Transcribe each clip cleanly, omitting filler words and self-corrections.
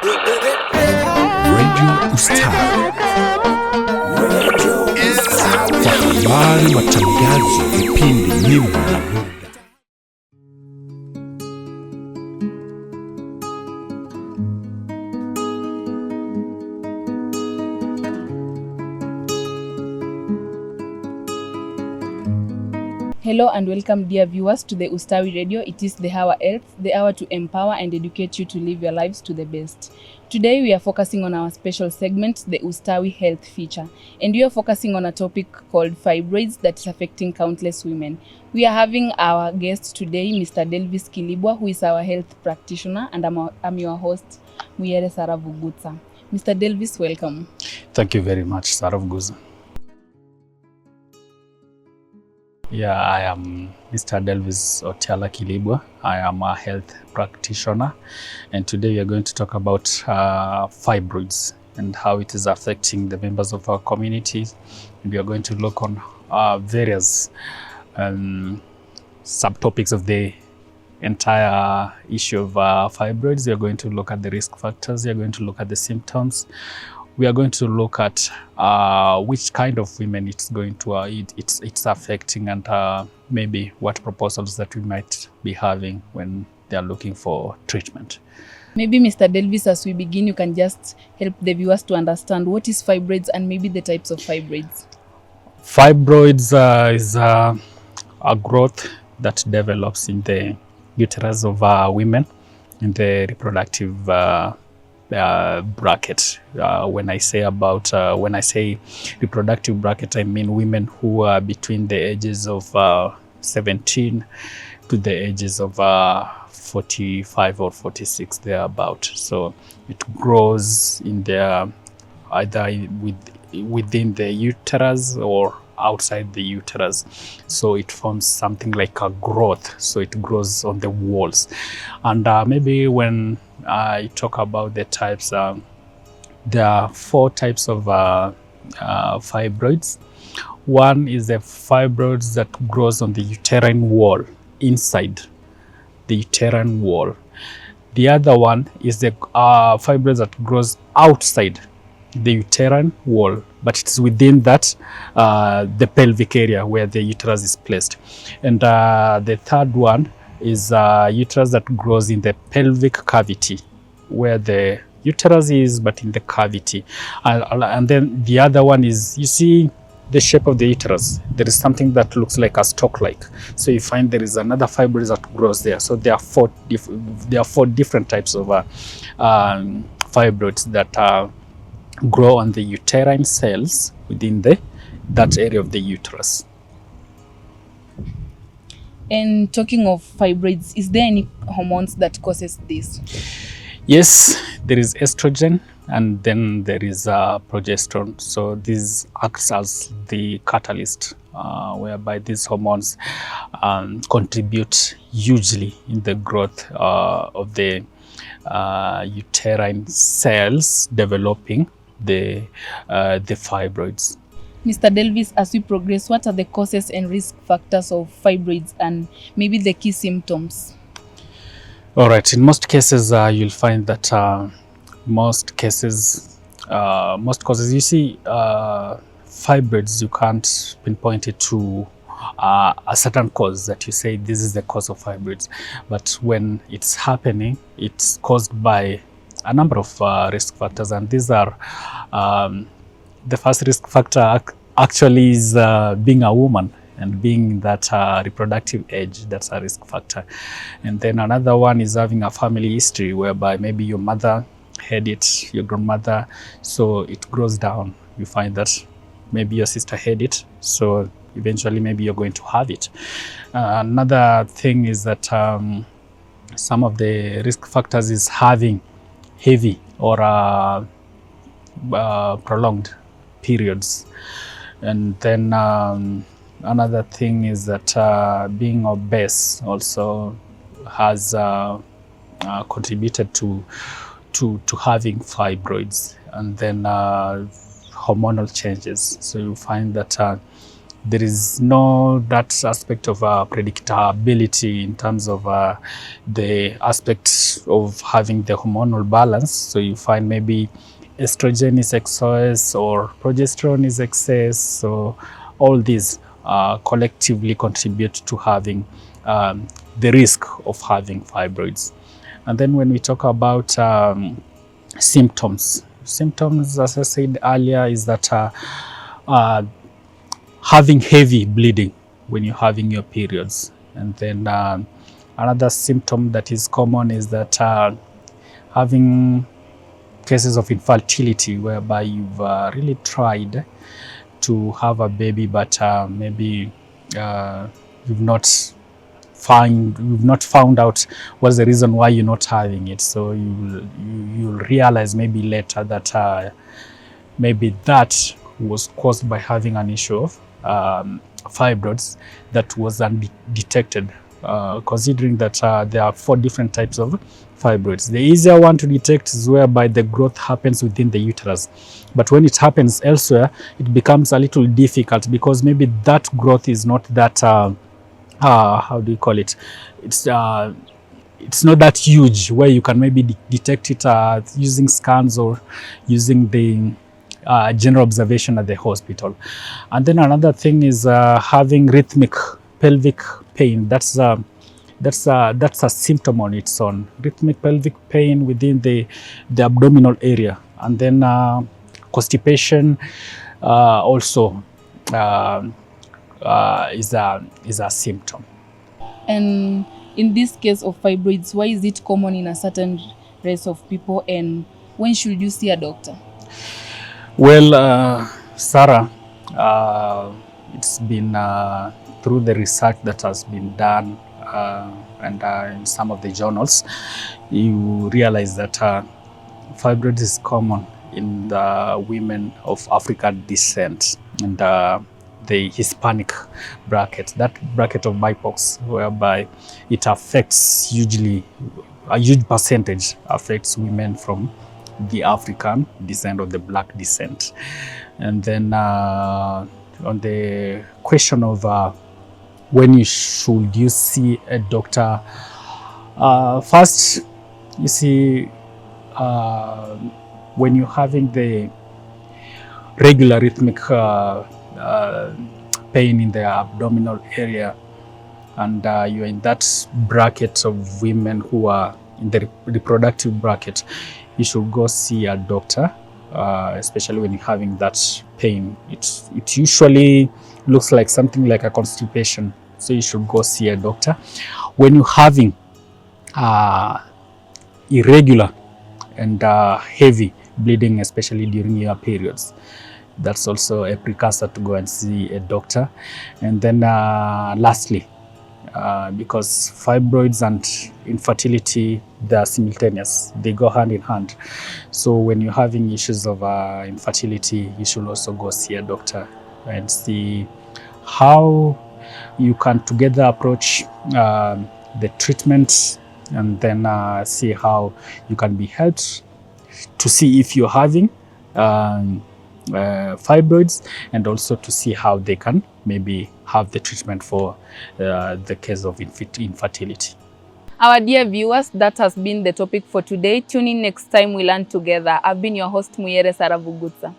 Radio Ustawi. Tafadhali matangazo, vipindi, nyimbo na lugha. Hello and welcome, dear viewers, to the Ustawi Radio. It is the hour health, the hour to empower and educate you to live your lives to the best. Today we are focusing on our special segment, the Ustawi Health Feature, and we are focusing on a topic called fibroids that is affecting countless women. We are having our guest today, Mr. Delvis Kilibwa, who is our health practitioner, and I'm your host, Muyere Vugutsa. Mr. Delvis, welcome. Thank you very much, Sarah Vugutsa. Yeah, I am Mr. Delvis Otiala Kilibwa. I am a health practitioner, and today we are going to talk about fibroids and how it is affecting the members of our community. We are going to look on various subtopics of the entire issue of fibroids. We are going to look at the risk factors. We are going to look at the symptoms. We are going to look at which kind of women it's going to it's affecting, and maybe what proposals that we might be having when they are looking for treatment. Maybe Mr. Delvis, as we begin, you can just help the viewers to understand what is fibroids and maybe the types of fibroids. Fibroids is a growth that develops in the uterus of women in the reproductive bracket. When I say reproductive bracket, I mean women who are between the ages of 17 to the ages of 45 or 46 thereabout. So it grows in their either within the uterus or outside the uterus, so it forms something like a growth, so it grows on the walls. And maybe when I talk about the types, there are 4 types of fibroids. One is the fibroids that grows on the uterine wall, inside the uterine wall. The other one is the fibroids that grows outside the uterine wall, but it's within that the pelvic area where the uterus is placed. And the third one is uterus that grows in the pelvic cavity, where the uterus is, but in the cavity. And then the other one is, you see the shape of the uterus, there is something that looks like a stalk-like. So you find there is another fibroid that grows there. So there are 4 different types of fibroids that grow on the uterine cells within that area of the uterus. And talking of fibroids, is there any hormones that causes this? Yes, there is estrogen, and then there is progesterone. So this acts as the catalyst, whereby these hormones contribute hugely in the growth of the uterine cells developing the fibroids. Mr. Delvis, as we progress, what are the causes and risk factors of fibroids and maybe the key symptoms? All right, in most cases, you'll find that most causes, you see, fibroids, you can't pinpoint it to a certain cause that you say this is the cause of fibroids. But when it's happening, it's caused by a number of risk factors, and these are the first risk factor actually is being a woman and being that reproductive age. That's a risk factor. And then another one is having a family history whereby maybe your mother had it, your grandmother, so it grows down. You find that maybe your sister had it, so eventually maybe you're going to have it. Another thing is that some of the risk factors is having heavy or prolonged periods. And then another thing is that being obese also has contributed to having fibroids. And then hormonal changes. So you find that there is no that aspect of predictability in terms of the aspect of having the hormonal balance. So you find maybe estrogen is excess or progesterone is excess. So all these collectively contribute to having the risk of having fibroids. And then when we talk about symptoms, as I said earlier, is that having heavy bleeding when you're having your periods. And then another symptom that is common is that having cases of infertility whereby you've really tried to have a baby, but maybe you've not found out what's the reason why you're not having it. So you'll realize maybe later that maybe that was caused by having an issue of fibroids that was undetected, considering that there are 4 different types of fibroids. The easier one to detect is whereby the growth happens within the uterus, but when it happens elsewhere, it becomes a little difficult because maybe that growth is not that how do you call it? It's not that huge where you can maybe detect it using scans or using the general observation at the hospital. And then another thing is having rhythmic pelvic pain. That's a symptom on its own. Rhythmic pelvic pain within the abdominal area, and then constipation also is a symptom. And in this case of fibroids, why is it common in a certain race of people, and when should you see a doctor? Well, Sarah, it's been through the research that has been done and in some of the journals, you realize that fibroids is common in the women of African descent and the Hispanic bracket, that bracket of BIPOC, whereby it affects a huge percentage affects women from the African descent or the black descent. And then on the question of when should you see a doctor, first, you see, when you're having the regular rhythmic pain in the abdominal area, and you're in that bracket of women who are in the reproductive bracket, you should go see a doctor, especially when you're having that pain. It usually looks like something like a constipation, so you should go see a doctor. When you're having irregular and heavy bleeding, especially during your periods, that's also a precursor to go and see a doctor. And then lastly, because fibroids and infertility, they are simultaneous, they go hand in hand. So when you're having issues of infertility, you should also go see a doctor and see how you can together approach the treatment, and then see how you can be helped to see if you're having fibroids, and also to see how they can maybe have the treatment for the case of infertility. Our dear viewers, that has been the topic for today. Tune in next time we learn together. I've been your host, Muyere Vugutsa.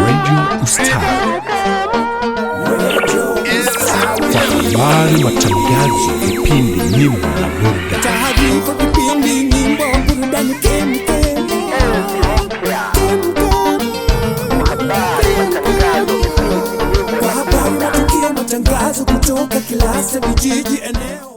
Radio Ustawi. Kwa habari, matangazo, vipindi, nyimbo na burudani. Taarifa, vipindi, nyimbo, burudani, kemkem. Kwa habari, matukio, matangazo kutoka kila vijiji, eneo.